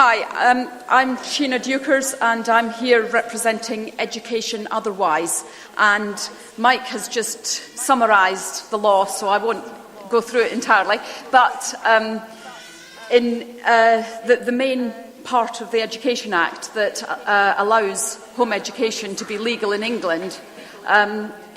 Hi, I'm Shena Deuchars and I'm here representing Education Otherwise. And Mike has just summarised the law, so I won't go through it entirely. But the main part of the Education Act that allows home education to be legal in England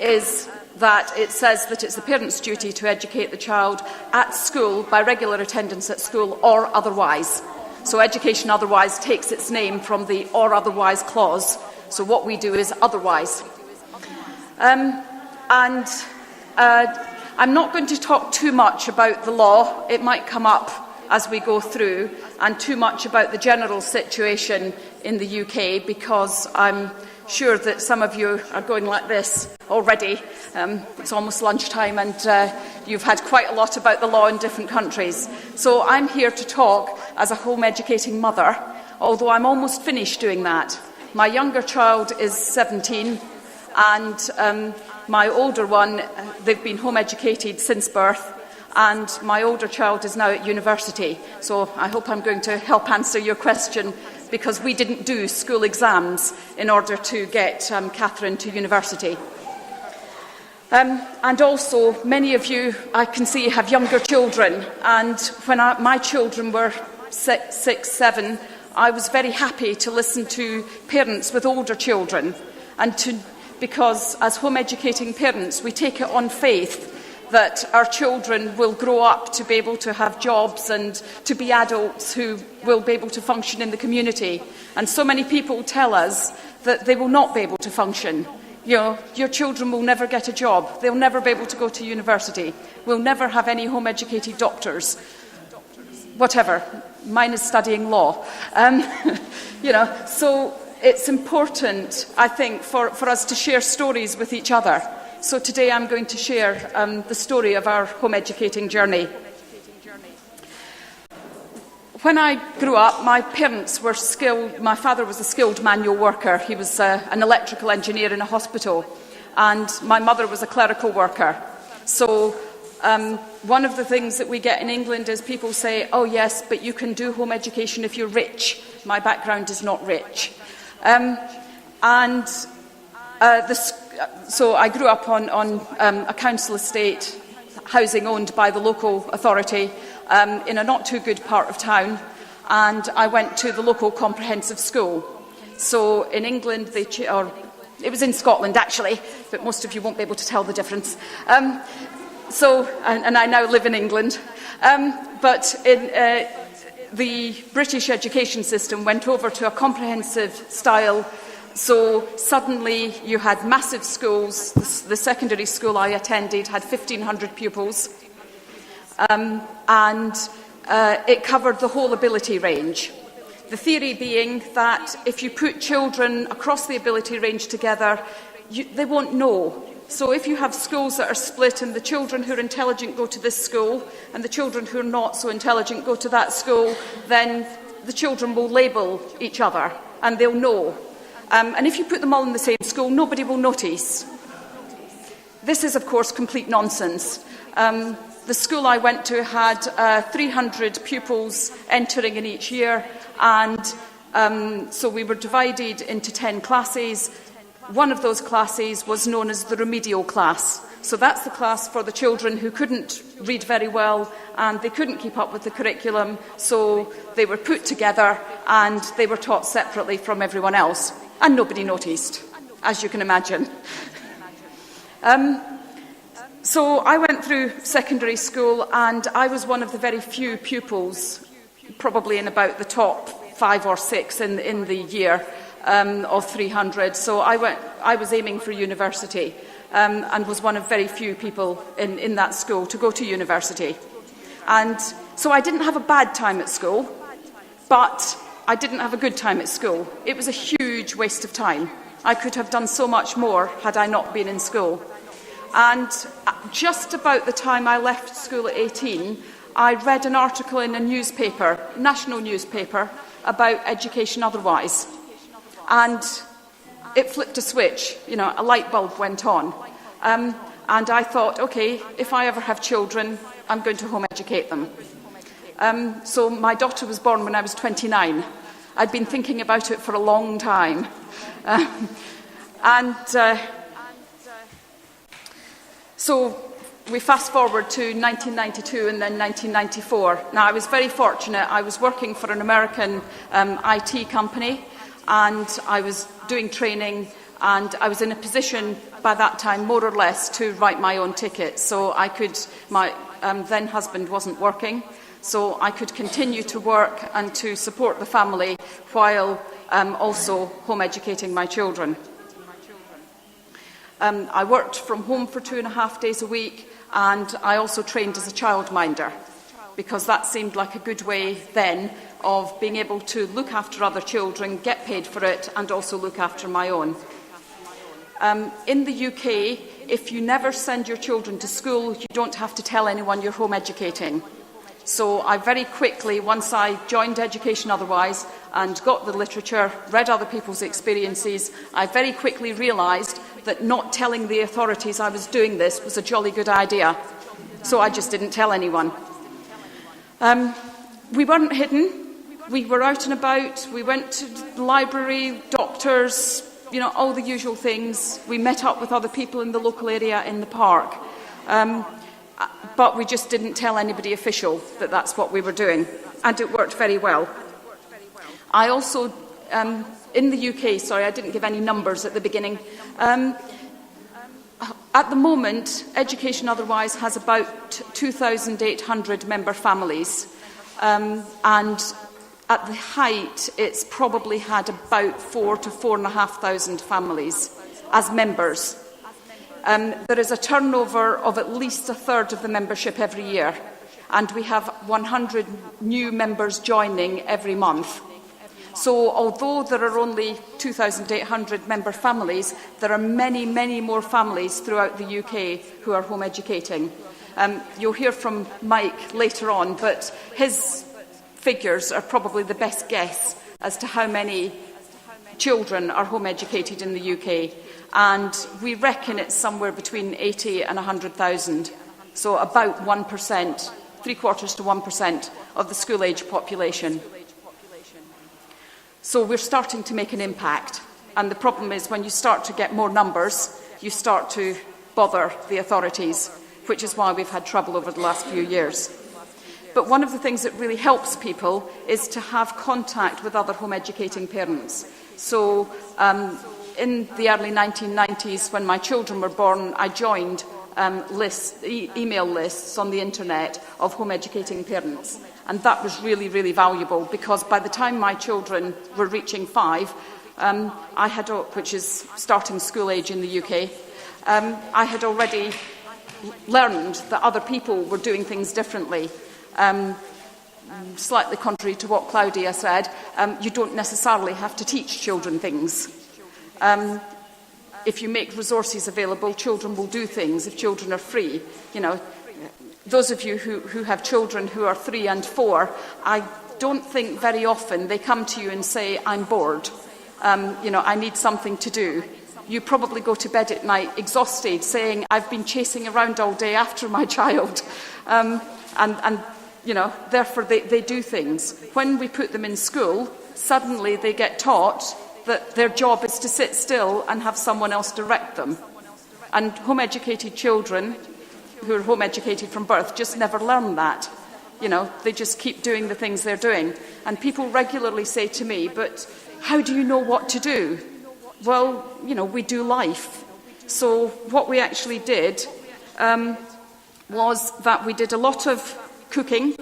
is that it says that it's the parent's duty to educate the child at school by regular attendance at school or otherwise. So Education Otherwise takes its name from the or otherwise clause. So what we do is otherwise. I'm not going to talk too much about the law. It might come up as we go through, and too much about the general situation in the UK, because I'm sure that some of you are going like this already. It's almost lunchtime and you've had quite a lot about the law in different countries. So I'm here to talk as a home educating mother, although I'm almost finished doing that. My younger child is 17 and my older one, they've been home educated since birth, and my older child is now at university. So I hope I'm going to help answer your question, because we didn't do school exams in order to get Catherine to university. And also, many of you, I can see, have younger children. And when my children were 6, 7, I was very happy to listen to parents with older children. Because as home educating parents, we take it on faith that our children will grow up to be able to have jobs and to be adults who will be able to function in the community. And so many people tell us that they will not be able to function. You know, your children will never get a job. They'll never be able to go to university. We'll never have any home-educated doctors. Whatever. Mine is studying law. So it's important, I think, for us to share stories with each other. So today I'm going to share the story of our home educating journey. When I grew up, my parents were skilled. My father was a skilled manual worker. He was an electrical engineer in a hospital, and my mother was a clerical worker. So one of the things that we get in England is people say, oh yes, but you can do home education if you're rich. My background is not rich. So I grew up on a council estate, housing owned by the local authority, in a not too good part of town, and I went to the local comprehensive school. So in England, it was in Scotland actually, but most of you won't be able to tell the difference. And I now live in England. But the British education system went over to a comprehensive style. So suddenly you had massive schools. The secondary school I attended had 1,500 pupils. And it covered the whole ability range. The theory being that if you put children across the ability range together, they won't know. So if you have schools that are split and the children who are intelligent go to this school and the children who are not so intelligent go to that school, then the children will label each other and they'll know. And if you put them all in the same school, nobody will notice. This is, of course, complete nonsense. The school I went to had 300 pupils entering in each year, and so we were divided into 10 classes. One of those classes was known as the remedial class. So that's the class for the children who couldn't read very well and they couldn't keep up with the curriculum, so they were put together and they were taught separately from everyone else. And nobody noticed, as you can imagine. So I went through secondary school and I was one of the very few pupils, probably in about the top 5 or 6 in the year of 300. So I was aiming for university and was one of very few people in that school to go to university. And so I didn't have a bad time at school, but I didn't have a good time at school. It was a huge waste of time. I could have done so much more had I not been in school. And just about the time I left school at 18, I read an article in a newspaper, national newspaper, about Education Otherwise. And it flipped a switch, a light bulb went on. And I thought, okay, if I ever have children, I'm going to home educate them. So my daughter was born when I was 29. I'd been thinking about it for a long time. So we fast forward to 1992 and then 1994. Now, I was very fortunate. I was working for an American IT company, and I was doing training, and I was in a position by that time, more or less, to write my own ticket. So I could, my then husband wasn't working, so I could continue to work and to support the family while also home educating my children. I worked from home for 2.5 days a week, and I also trained as a childminder, because that seemed like a good way then of being able to look after other children, get paid for it, and also look after my own. In the UK, if you never send your children to school, you don't have to tell anyone you're home educating. So I very quickly, once I joined Education Otherwise and got the literature, read other people's experiences, I very quickly realised that not telling the authorities I was doing this was a jolly good idea. So I just didn't tell anyone. We weren't hidden. We were out and about. We went to the library, doctors, you know, all the usual things. We met up with other people in the local area in the park. But we just didn't tell anybody official that that's what we were doing. And it worked very well. I also, in the UK, sorry, I didn't give any numbers at the beginning. At the moment, Education Otherwise has about 2,800 member families. And at the height, it's probably had about 4,000 to 4,500 families as members. There is a turnover of at least a third of the membership every year, and we have 100 new members joining every month. So although there are only 2,800 member families, there are many, many more families throughout the UK who are home educating. You'll hear from Mike later on, but his figures are probably the best guess as to how many children are home educated in the UK. And we reckon it's somewhere between 80 and 100,000. So about 1%, 3/4 to 1% of the school-age population. So we're starting to make an impact. And the problem is when you start to get more numbers, you start to bother the authorities, which is why we've had trouble over the last few years. But one of the things that really helps people is to have contact with other home educating parents. So in the early 1990s, when my children were born, I joined email lists on the internet of home educating parents. And that was really, really valuable, because by the time my children were reaching 5, which is starting school age in the UK, I had already learned that other people were doing things differently. Slightly contrary to what Claudia said, you don't necessarily have to teach children things. If you make resources available, children will do things if children are free. You know, those of you who have children who are 3 and 4, I don't think very often they come to you and say, I'm bored. You know, I need something to do. You probably go to bed at night exhausted, saying, I've been chasing around all day after my child. And you know, therefore they do things. When we put them in school, suddenly they get taught that their job is to sit still and have someone else direct them. And home-educated children who are home-educated from birth just never learn that. You know, they just keep doing the things they're doing. And people regularly say to me, but how do you know what to do? Well, you know, we do life. So what we actually did was that we did a lot of cooking,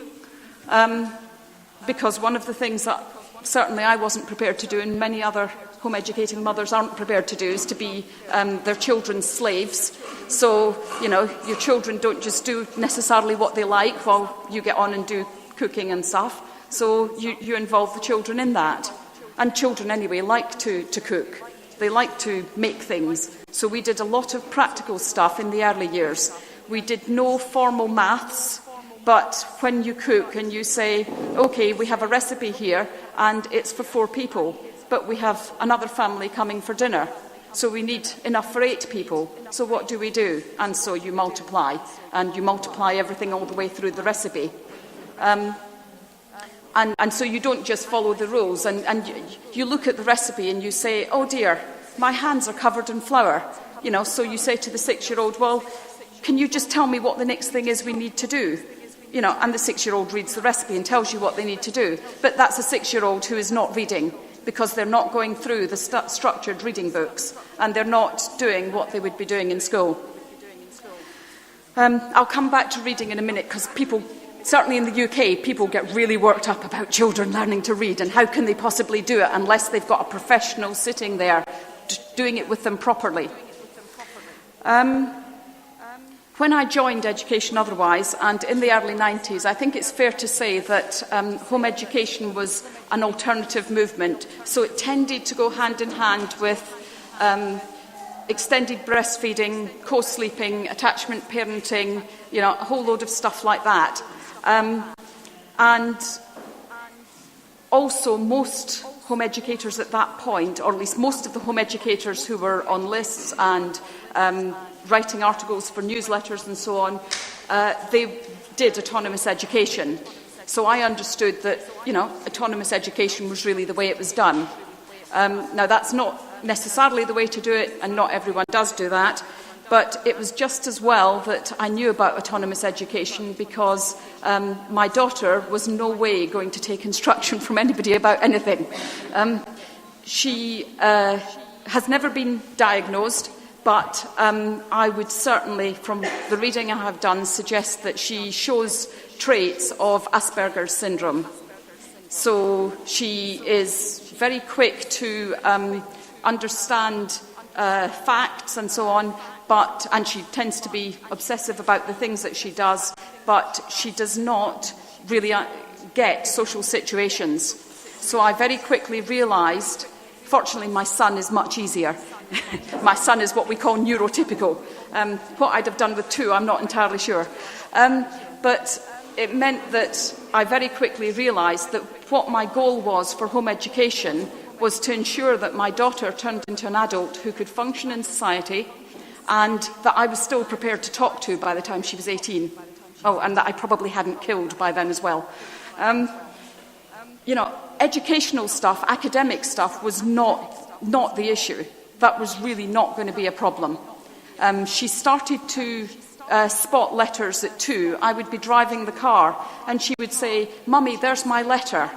because one of the things that certainly I wasn't prepared to do, and many other home educating mothers aren't prepared to do, is to be their children's slaves. So, you know, your children don't just do necessarily what they like while you get on and do cooking and stuff. So you involve the children in that. And children anyway like to cook. They like to make things. So we did a lot of practical stuff in the early years. We did no formal maths. But when you cook and you say, OK, we have a recipe here and it's for 4 people, but we have another family coming for dinner, so we need enough for 8 people. So what do we do? And so you multiply, and you multiply everything all the way through the recipe. And so you don't just follow the rules. And you look at the recipe and you say, oh dear, my hands are covered in flour. So you say to the 6-year-old, well, can you just tell me what the next thing is we need to do? And the 6-year-old reads the recipe and tells you what they need to do. But that's a 6-year-old who is not reading, because they're not going through the structured reading books, and they're not doing what they would be doing in school. I'll come back to reading in a minute, because people, certainly in the UK, people get really worked up about children learning to read, and how can they possibly do it unless they've got a professional sitting there doing it with them properly. When I joined Education Otherwise, and in the early 90s, I think it's fair to say that home education was an alternative movement. So it tended to go hand in hand with extended breastfeeding, co-sleeping, attachment parenting, a whole load of stuff like that. And also most home educators at that point, or at least most of the home educators who were on lists and writing articles for newsletters and so on, they did autonomous education. So I understood that, autonomous education was really the way it was done. Now, that's not necessarily the way to do it, and not everyone does do that, but it was just as well that I knew about autonomous education, because my daughter was no way going to take instruction from anybody about anything. She has never been diagnosed, but I would certainly, from the reading I have done, suggest that she shows traits of Asperger's syndrome. So she is very quick to understand facts and so on, and she tends to be obsessive about the things that she does, but she does not really get social situations. So I very quickly realised, fortunately my son is much easier. My son is what we call neurotypical. What I'd have done with 2, I'm not entirely sure. But it meant that I very quickly realised that what my goal was for home education was to ensure that my daughter turned into an adult who could function in society, and that I was still prepared to talk to by the time she was 18. Oh, and that I probably hadn't killed by then as well. Educational stuff, academic stuff was not the issue. That was really not going to be a problem. She started to spot letters at 2. I would be driving the car and she would say, "Mummy, there's my letter."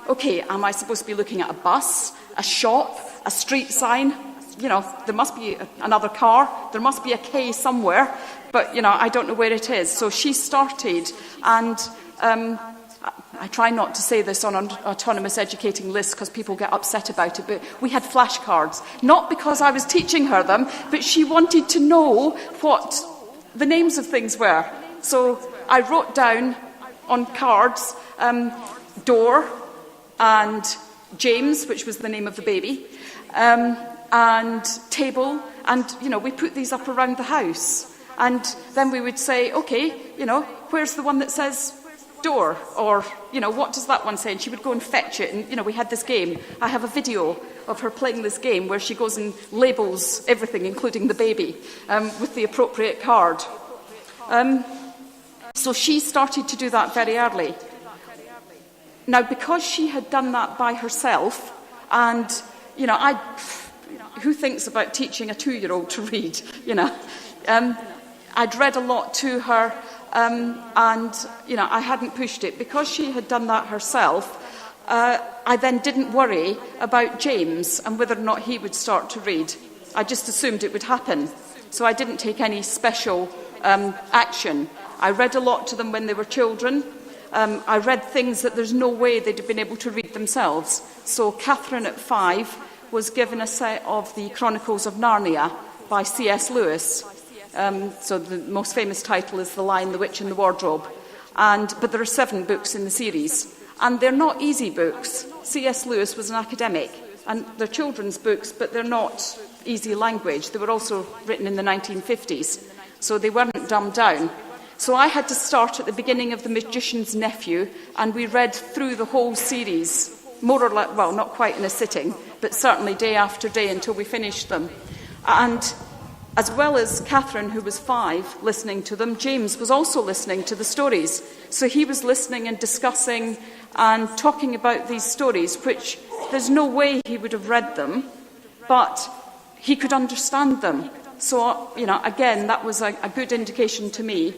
Okay, am I supposed to be looking at a bus, a shop, a street sign? There must be another car. There must be a K somewhere, but, I don't know where it is. So she started, and I try not to say this on autonomous educating lists because people get upset about it, but we had flashcards. Not because I was teaching her them, but she wanted to know what the names of things were. So I wrote down on cards door and James, which was the name of the baby, and table, and, we put these up around the house. And then we would say, okay, where's the one that says door? Or, what does that one say? And she would go and fetch it. And, we had this game. I have a video of her playing this game where she goes and labels everything, including the baby, with the appropriate card. So she started to do that very early. Now, because she had done that by herself, and, who thinks about teaching a 2-year-old to read, I'd read a lot to her, and, I hadn't pushed it. Because she had done that herself, I then didn't worry about James and whether or not he would start to read. I just assumed it would happen. So I didn't take any special action. I read a lot to them when they were children. I read things that there's no way they'd have been able to read themselves. So Catherine at 5 was given a set of the Chronicles of Narnia by C.S. Lewis. So the most famous title is The Lion, the Witch and the Wardrobe. But there are 7 books in the series. And they're not easy books. C.S. Lewis was an academic. And they're children's books, but they're not easy language. They were also written in the 1950s. So they weren't dumbed down. So I had to start at the beginning of The Magician's Nephew, and we read through the whole series, more or less, well, not quite in a sitting, but certainly day after day until we finished them. And as well as Catherine, who was 5, listening to them, James was also listening to the stories. So he was listening and discussing and talking about these stories, which there's no way he would have read them, but he could understand them. So, again, that was a good indication to me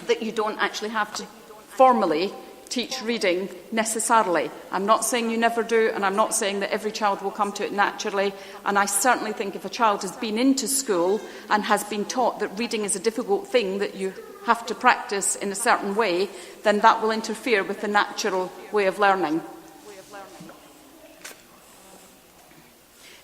that you don't actually have to formally teach reading necessarily. I'm not saying you never do, and I'm not saying that every child will come to it naturally. And I certainly think if a child has been into school and has been taught that reading is a difficult thing that you have to practice in a certain way, then that will interfere with the natural way of learning.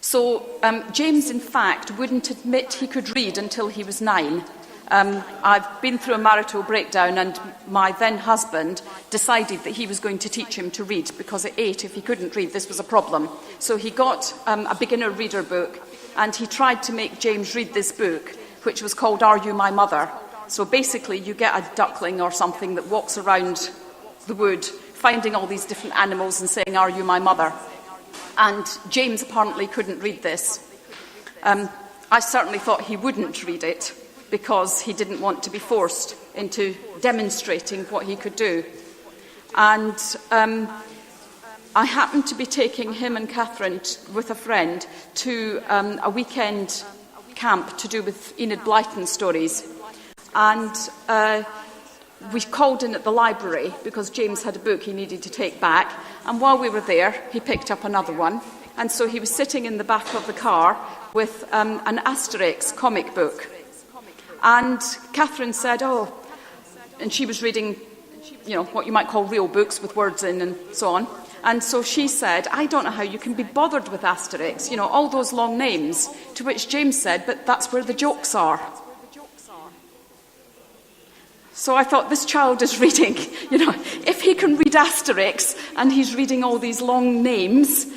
So James, in fact, wouldn't admit he could read until he was 9. I've been through a marital breakdown, and my then husband decided that he was going to teach him to read, because at 8, if he couldn't read, this was a problem. So he got a beginner reader book, and he tried to make James read this book, which was called Are You My Mother? So basically you get a duckling or something that walks around the wood, finding all these different animals and saying, Are you my mother? And James apparently couldn't read this. I certainly thought he wouldn't read it, because he didn't want to be forced into demonstrating what he could do. And I happened to be taking him and Catherine with a friend to a weekend camp to do with Enid Blyton stories. And we called in at the library because James had a book he needed to take back. And while we were there, he picked up another one. And so he was sitting in the back of the car with an Asterix comic book. And Catherine said, oh, and she was reading, what you might call real books with words in and so on. And so she said, I don't know how you can be bothered with Asterix, all those long names. To which James said, but that's where the jokes are. So I thought, this child is reading, if he can read Asterix and he's reading all these long names,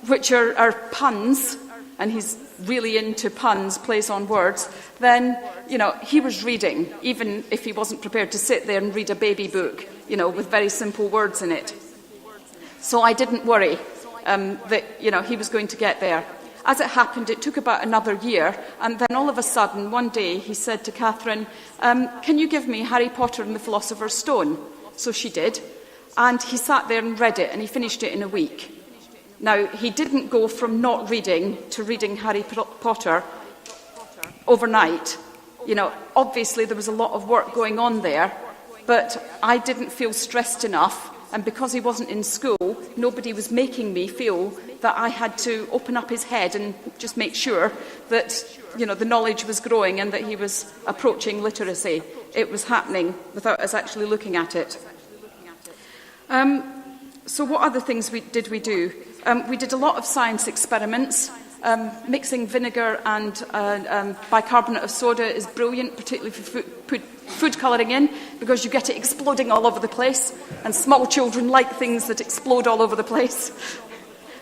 which are puns, and he's really into puns, plays on words, then, he was reading, even if he wasn't prepared to sit there and read a baby book, with very simple words in it. So I didn't worry that, he was going to get there. As it happened, it took about another year, and then all of a sudden, one day, he said to Catherine, can you give me Harry Potter and the Philosopher's Stone? So she did, and he sat there and read it, and he finished it in a week. Now, he didn't go from not reading to reading Harry Potter overnight. Obviously there was a lot of work going on there, but I didn't feel stressed enough, and because he wasn't in school, nobody was making me feel that I had to open up his head and just make sure that, the knowledge was growing and that he was approaching literacy. It was happening without us actually looking at it. So what other things did we do? We did a lot of science experiments. Mixing vinegar and bicarbonate of soda is brilliant, particularly for food colouring in, because you get it exploding all over the place, and small children like things that explode all over the place.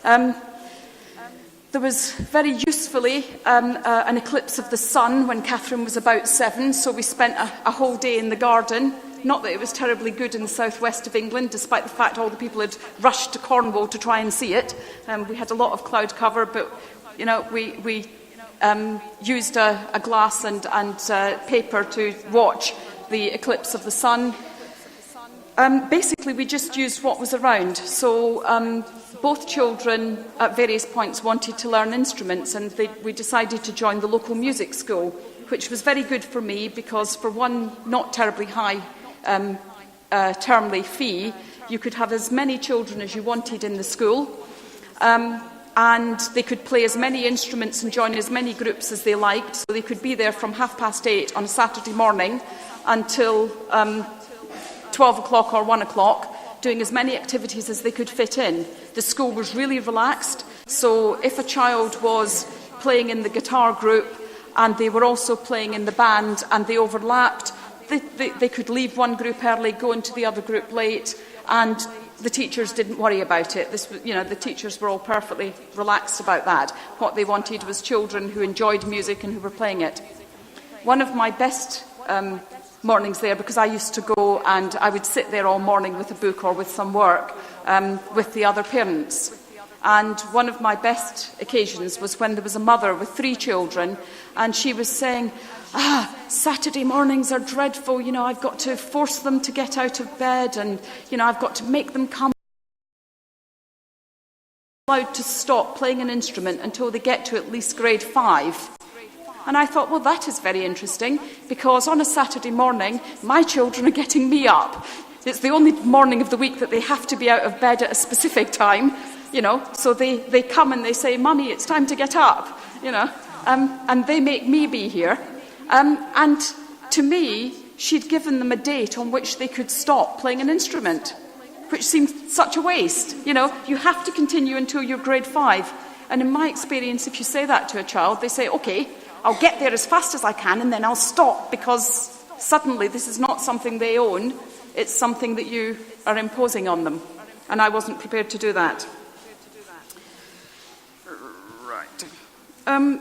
There was very usefully an eclipse of the sun when Catherine was about 7, so we spent a whole day in the garden. Not that it was terribly good in the southwest of England, despite the fact all the people had rushed to Cornwall to try and see it. We had a lot of cloud cover, but we used a glass and paper to watch the eclipse of the sun. Basically, we just used what was around. So both children at various points wanted to learn instruments, and we decided to join the local music school, which was very good for me because, for one not terribly high termly fee, you could have as many children as you wanted in the school. And they could play as many instruments and join as many groups as they liked. So they could be there from 8:30 on a Saturday morning until 12 o'clock or 1 o'clock, doing as many activities as they could fit in. The school was really relaxed. So if a child was playing in the guitar group and they were also playing in the band and they overlapped, they could leave one group early, go into the other group late, and the teachers didn't worry about it. The teachers were all perfectly relaxed about that. What they wanted was children who enjoyed music and who were playing it. One of my best mornings there, because I used to go and I would sit there all morning with a book or with some work with the other parents. And one of my best occasions was when there was a mother with 3 children, and she was saying, Saturday mornings are dreadful, I've got to force them to get out of bed, and, I've got to make them come allowed to stop playing an instrument until they get to at least grade 5. And I thought, well, that is very interesting, because on a Saturday morning, my children are getting me up. It's the only morning of the week that they have to be out of bed at a specific time, so they come and they say, Mummy, it's time to get up, and they make me be here. And to me, she'd given them a date on which they could stop playing an instrument, which seemed such a waste. You have to continue until you're grade 5. And in my experience, if you say that to a child, they say, OK, I'll get there as fast as I can and then I'll stop, because suddenly this is not something they own, it's something that you are imposing on them. And I wasn't prepared to do that. Right.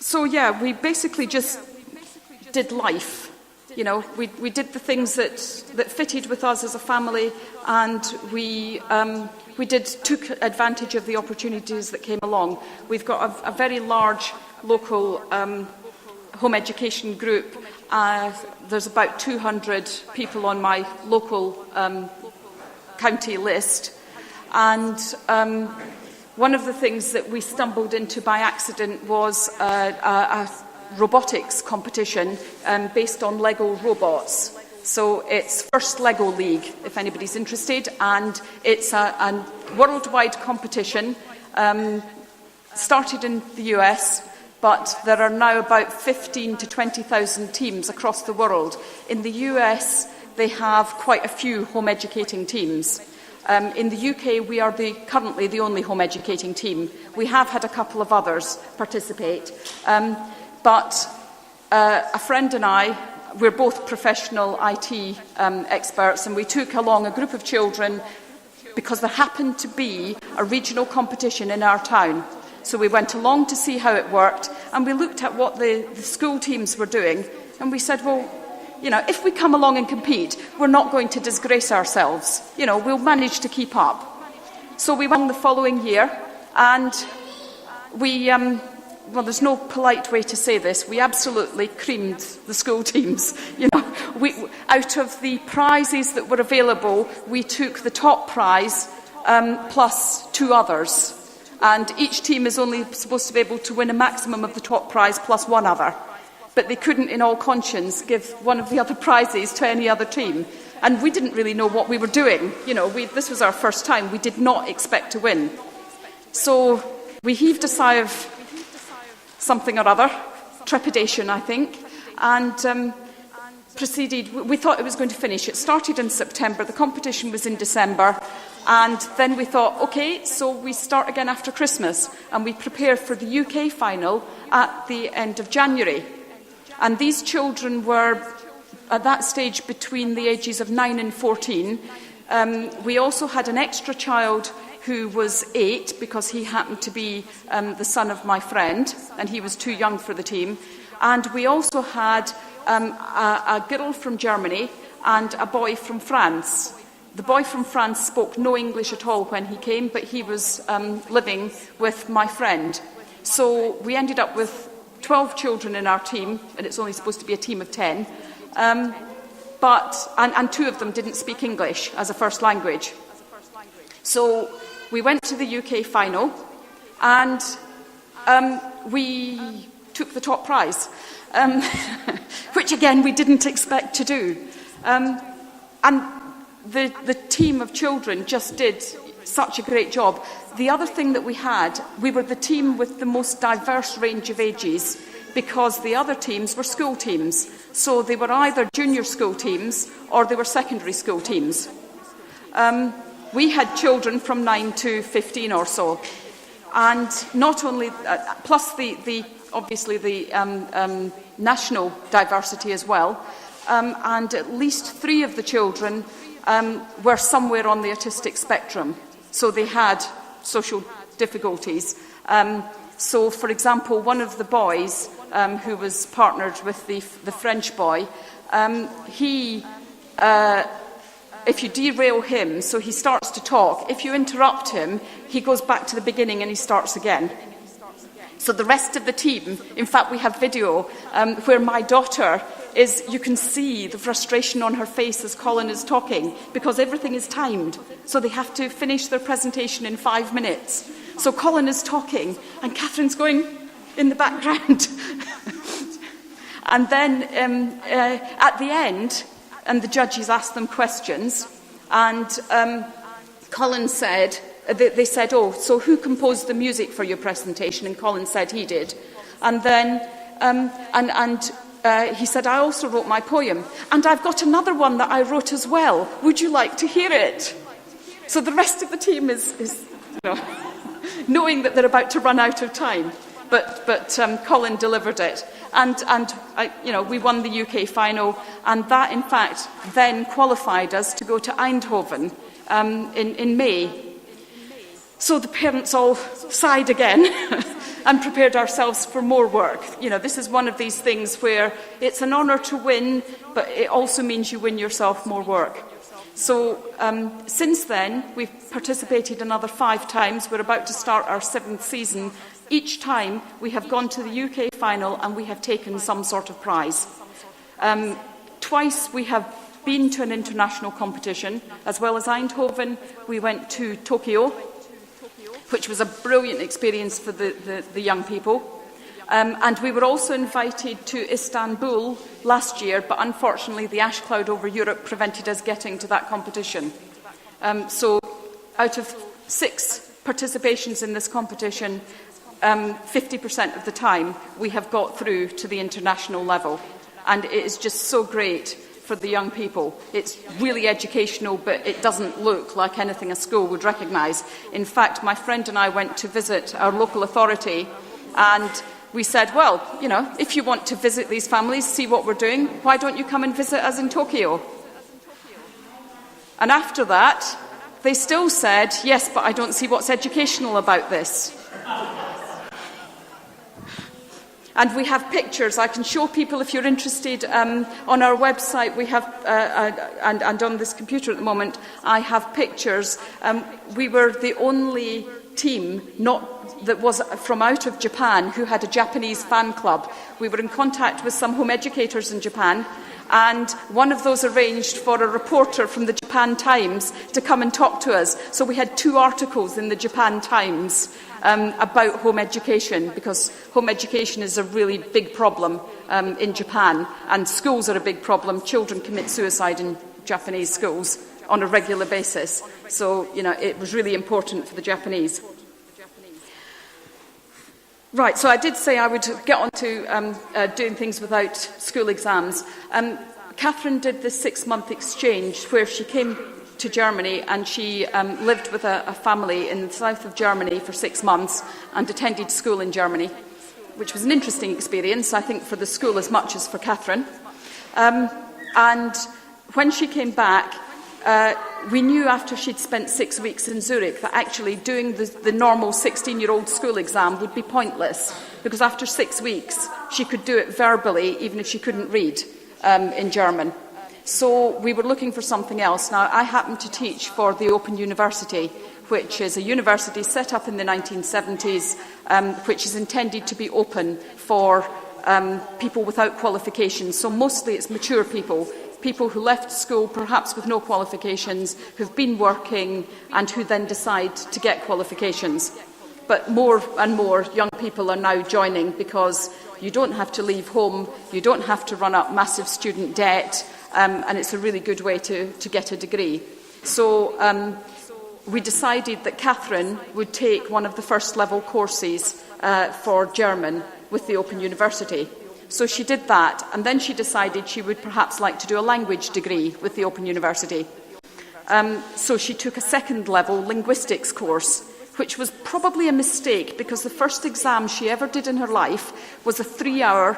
So yeah, we basically just did life. We did the things that fitted with us as a family, and we took advantage of the opportunities that came along. We've got a very large local home education group. There's about 200 people on my local county list, and one of the things that we stumbled into by accident was a robotics competition based on Lego robots. So it's First Lego League, if anybody's interested, and it's a worldwide competition, started in the US, but there are now about 15 to 20,000 teams across the world. In the US, they have quite a few home educating teams. In the UK, we are currently the only home educating team. We have had a couple of others participate. But a friend and I, we're both professional IT experts, and we took along a group of children because there happened to be a regional competition in our town. So we went along to see how it worked, and we looked at what the school teams were doing, and we said, well, if we come along and compete, we're not going to disgrace ourselves. We'll manage to keep up. So we won the following year, and we... well, there's no polite way to say this. We absolutely creamed the school teams. Out of the prizes that were available, we took the top prize plus 2 others. And each team is only supposed to be able to win a maximum of the top prize plus 1 other. But they couldn't, in all conscience, give one of the other prizes to any other team. And we didn't really know what we were doing. This was our first time. We did not expect to win. So we heaved a sigh of something or other, trepidation, I think, and proceeded. We thought it was going to finish. It started in September, the competition was in December, and then we thought, OK, so we start again after Christmas, and we prepare for the UK final at the end of January. And these children were, at that stage, between the ages of 9 and 14. We also had an extra child who was 8, because he happened to be the son of my friend, and he was too young for the team. And we also had a girl from Germany and a boy from France. The boy from France spoke no English at all when he came, but he was living with my friend. So we ended up with 12 children in our team, and it's only supposed to be a team of 10. And 2 of them didn't speak English as a first language. So we went to the UK final, and we took the top prize, which again we didn't expect to do. And the team of children just did such a great job. The other thing that we were the team with the most diverse range of ages, because the other teams were school teams. So they were either junior school teams or they were secondary school teams. We had children from 9 to 15 or so, and not only plus obviously the national diversity as well, and at least 3 of the children were somewhere on the autistic spectrum, so they had social difficulties. So, for example, one of the boys who was partnered with the French boy, he if you derail him, so he starts to talk, if you interrupt him, he goes back to the beginning and he starts again. So the rest of the team, in fact, we have video where my daughter is, you can see the frustration on her face as Colin is talking, because everything is timed. So they have to finish their presentation in 5 minutes. So Colin is talking, and Catherine's going in the background. And then at the end, and the judges asked them questions, and Colin said, they said, oh, so who composed the music for your presentation? And Colin said he did. And then, he said, I also wrote my poem. And I've got another one that I wrote as well. Would you like to hear it? So the rest of the team is knowing that they're about to run out of time. But Colin delivered it. And we won the UK final. And that, in fact, then qualified us to go to Eindhoven in May. So the parents all sighed again and prepared ourselves for more work. This is one of these things where it's an honour to win, but it also means you win yourself more work. So since then, we've participated another 5 times. We're about to start our 7th season. Each time, we have gone to the UK final and we have taken some sort of prize. Twice we have been to an international competition. As well as Eindhoven, we went to Tokyo, which was a brilliant experience for the young people. And we were also invited to Istanbul last year, but unfortunately the ash cloud over Europe prevented us getting to that competition. So out of 6 participations in this competition, 50% of the time we have got through to the international level. And it is just so great for the young people. It's really educational, but it doesn't look like anything a school would recognise. In fact, my friend and I went to visit our local authority, and we said, well, if you want to visit these families, see what we're doing, why don't you come and visit us in Tokyo? And after that, they still said, yes, but I don't see what's educational about this. And we have pictures. I can show people if you're interested. On our website, we have, and on this computer at the moment, I have pictures. We were the only team that was from out of Japan who had a Japanese fan club. We were in contact with some home educators in Japan, and one of those arranged for a reporter from the Japan Times to come and talk to us. So we had 2 articles in the Japan Times about home education, because home education is a really big problem in Japan, and schools are a big problem. Children commit suicide in Japanese schools on a regular basis. So, it was really important for the Japanese. Right, so I did say I would get on to doing things without school exams. Catherine did this 6-month exchange where she came to Germany, and she lived with a family in the south of Germany for 6 months and attended school in Germany, which was an interesting experience, I think, for the school as much as for Catherine. And when she came back, we knew after she'd spent 6 weeks in Zurich that actually doing the normal 16-year-old school exam would be pointless, because after 6 weeks she could do it verbally even if she couldn't read in German. So we were looking for something else. Now, I happen to teach for the Open University, which is a university set up in the 1970s, which is intended to be open for people without qualifications. So mostly it's mature people who left school perhaps with no qualifications, who've been working, and who then decide to get qualifications. But more and more young people are now joining, because you don't have to leave home, you don't have to run up massive student debt, and it's a really good way to get a degree. So we decided that Catherine would take one of the first level courses for German with the Open University. So she did that, and then she decided she would perhaps like to do a language degree with the Open University. So she took a 2nd level linguistics course, which was probably a mistake, because the first exam she ever did in her life was a 3-hour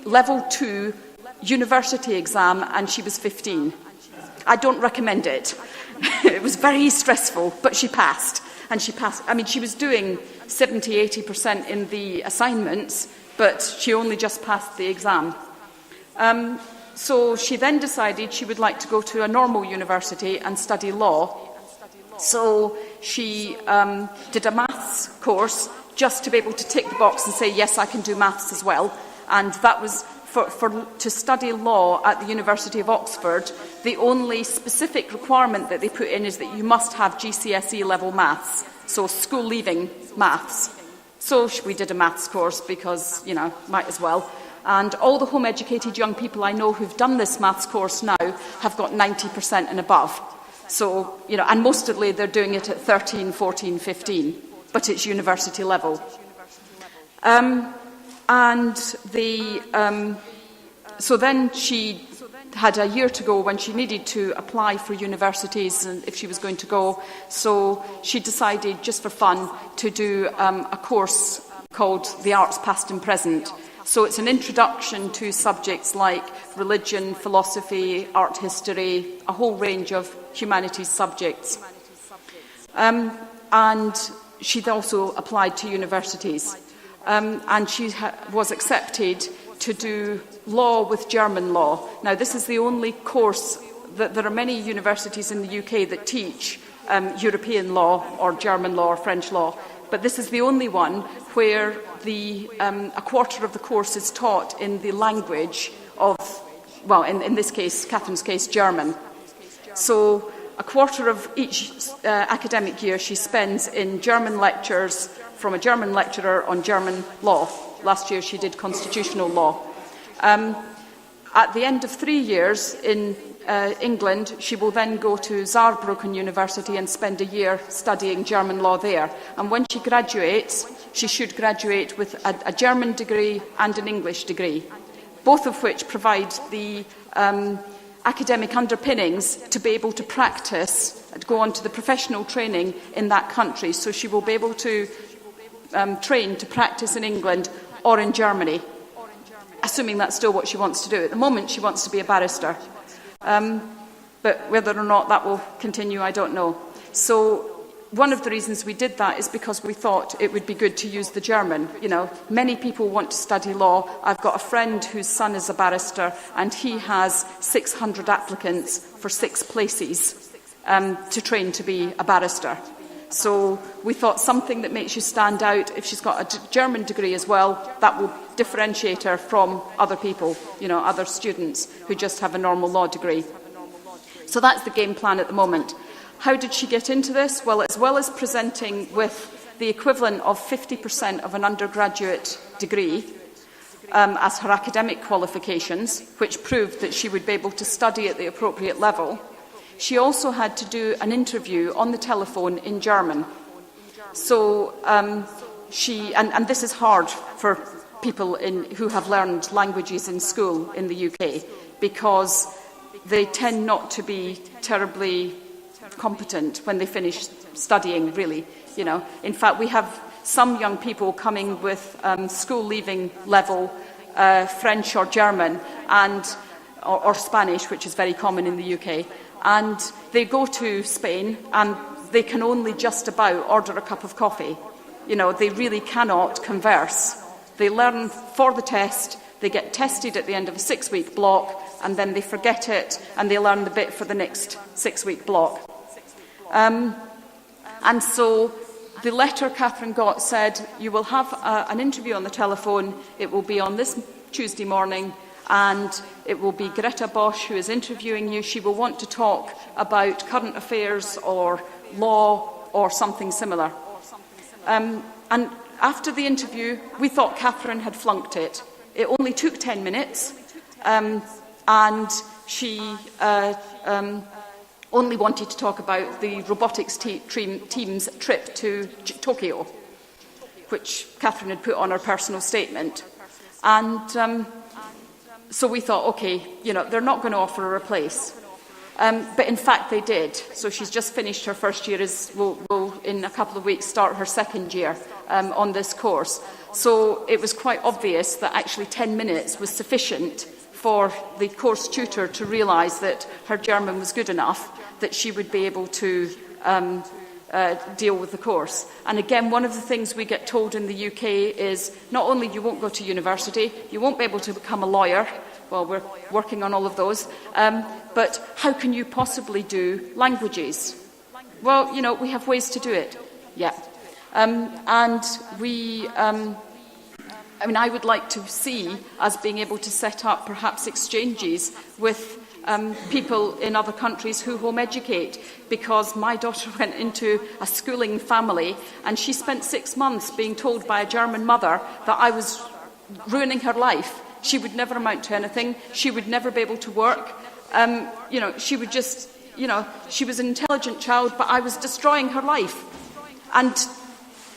level 2 university exam, and she was 15. I don't recommend it. It was very stressful, but she passed. And she passed. I mean, she was doing 70–80% in the assignments, but she only just passed the exam. So she then decided she would like to go to a normal university and study law. So she did a maths course just to be able to tick the box and say, yes, I can do maths as well. And that was to study law at the University of Oxford. The only specific requirement that they put in is that you must have GCSE level maths, so school leaving maths. So we did a maths course because, might as well. And all the home-educated young people I know who've done this maths course now have got 90% and above. So, and mostly they're doing it at 13, 14, 15, but it's university level. So then she had a year to go when she needed to apply for universities and if she was going to go. So she decided, just for fun, to do a course called The Arts Past and Present. So it's an introduction to subjects like religion, philosophy, art history, a whole range of humanities subjects. And she also applied to universities. And she was accepted to do law with German law. Now, this is the only course that there are many universities in the UK that teach European law or German law or French law, but this is the only one where a quarter of the course is taught in the language of, well, in this case, Catherine's case, German. So a quarter of each academic year she spends in German lectures from a German lecturer on German law. Last year she did constitutional law. At the end of 3 years in England, she will then go to Saarbrücken University and spend a year studying German law there. And when she graduates, she should graduate with a German degree and an English degree, both of which provide the academic underpinnings to be able to practice, to go on to the professional training in that country. So she will be able to train to practice in England or in Germany, assuming that's still what she wants to do. At the moment, she wants to be a barrister. But whether or not that will continue, I don't know. So one of the reasons we did that is because we thought it would be good to use the German. Many people want to study law. I've got a friend whose son is a barrister, and he has 600 applicants for 6 places to train to be a barrister. So we thought something that makes you stand out. If she's got a German degree as well, that will differentiate her from other people, other students who just have a normal law degree. So that's the game plan at the moment. How did she get into this? Well, as well as presenting with the equivalent of 50% of an undergraduate degree as her academic qualifications, which proved that she would be able to study at the appropriate level, she also had to do an interview on the telephone in German. So and this is hard for people who have learned languages in school in the UK, because they tend not to be terribly competent when they finish studying, really. In fact, we have some young people coming with school leaving level French or German or Spanish, which is very common in the UK. And they go to Spain and they can only just about order a cup of coffee. They really cannot converse. They learn for the test, they get tested at the end of a 6-week block, and then they forget it and they learn the bit for the next 6-week block. And so the letter Catherine got said, you will have an interview on the telephone. It will be on this Tuesday morning, and it will be Greta Bosch who is interviewing you. She will want to talk about current affairs or law or something similar. And after the interview, we thought Catherine had flunked it. It only took 10 minutes, and she only wanted to talk about the robotics team's trip to Tokyo, which Catherine had put on her personal statement. And so we thought, okay, they're not going to offer her a place. But in fact, they did. So she's just finished her first year, will in a couple of weeks start her second year on this course. So it was quite obvious that actually 10 minutes was sufficient for the course tutor to realise that her German was good enough that she would be able to deal with the course. And again, one of the things we get told in the UK is not only you won't go to university, you won't be able to become a lawyer, well, we're working on all of those. But how can you possibly do languages? Well, you know, we have ways to do it. Yeah. And we, I mean, I would like to see us being able to set up perhaps exchanges with people in other countries who home educate, because my daughter went into a schooling family and she spent 6 months being told by a German mother that I was ruining her life. She would never amount to anything. She would never be able to work. You know, she would just, you know, she was an intelligent child, but I was destroying her life. And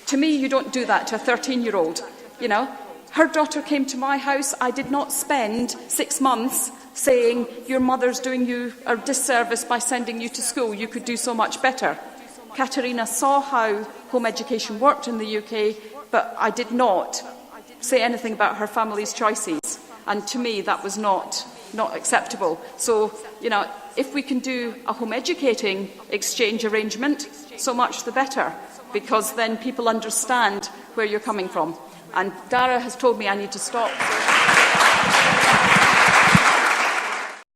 to me, you don't do that to a 13-year-old, you know. Her daughter came to my house. I did not spend 6 months saying, your mother's doing you a disservice by sending you to school. You could do so much better. Katerina saw how home education worked in the UK, but I did not say anything about her family's choices. And to me, that was not acceptable. So, you know, if we can do a home educating exchange arrangement, so much the better, because then people understand where you're coming from. And Dara has told me I need to stop.